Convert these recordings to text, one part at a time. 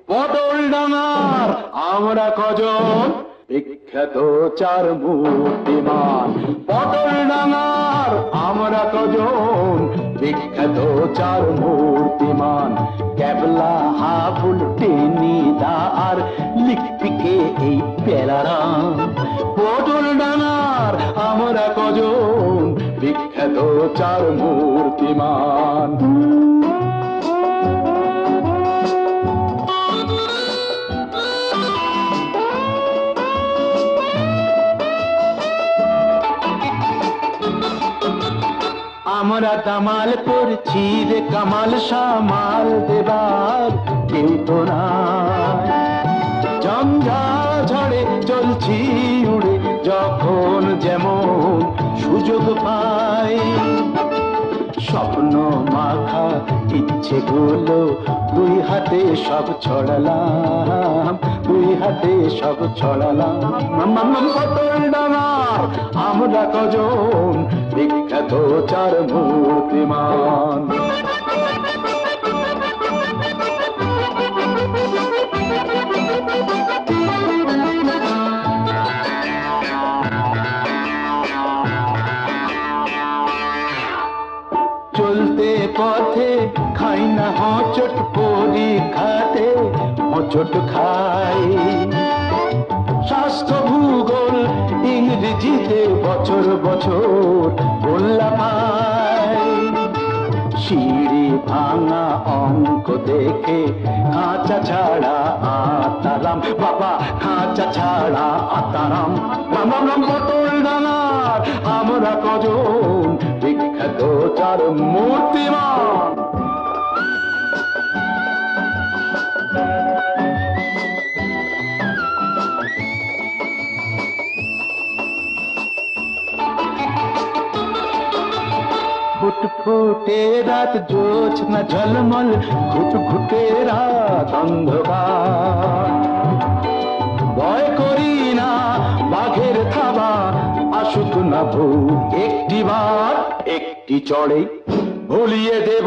পটলডাঙ্গার আমরা কজন বিখ্যাত চার মূর্তিমান। পটলডাঙ্গার আমরা কজন বিখ্যাত চার মূর্তিমান। ক্যাবলা, হাবুল, টেনিদা আর লিকপিকে এই পেলারাম। পটলডাঙ্গার আমরা কজন বিখ্যাত চার মূর্তিমান। আমরা দামাল করছি রে কামাল, সামাল দেবার কেউ তো নাই। ঝঞ্ঝা ঝড়ে চলছি উড়ে যখন যেমন সুযোগ পাই। স্বপ্ন মাখা ইচ্ছে গুলো দুই হাতে সব ছড়ালাম, দুই হাতে সব ছড়ালাম। পটলডাঙ্গার আমরা কজন বিখ্যাত চার মূর্তিমান। চলতে পথে খাই না হোঁচট, পরীক্ষাতে হোঁচট খাই। স্বাস্থ্য, ভূগোল, ইংরেজিতে বছর বছর বললা পাই। সিঁড়ি ভাঙা অঙ্ক দেখে খাঁচা ছাড়া আতারাম, বাবা খাঁচা ছাড়া আতারাম। পটলডাঙ্গার আমরা কজন বিখ্যাত চার মূর্তিমান। ফুটফুটে রাত জোছনা ঝলমল, ঘুটঘুটে রাত অন্ধকার। ভয় করি না বাঘের থাবা, আসুক না ভূত একটিবার। একটি চড়ে ভুলিয়ে দেব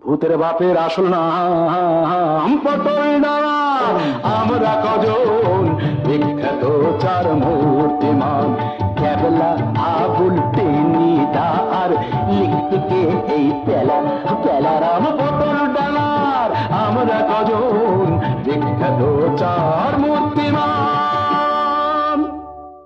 ভূতের বাপের আসল নাম। পটলডাঙ্গার আমরা কজন বিখ্যাত চার মূর্তিমান। ক্যাবলা, হাবুল, টেনিদা আর লিকপিকে এই পেলারাম। পটলডাঙ্গার আমরা কজন বিখ্যাত চার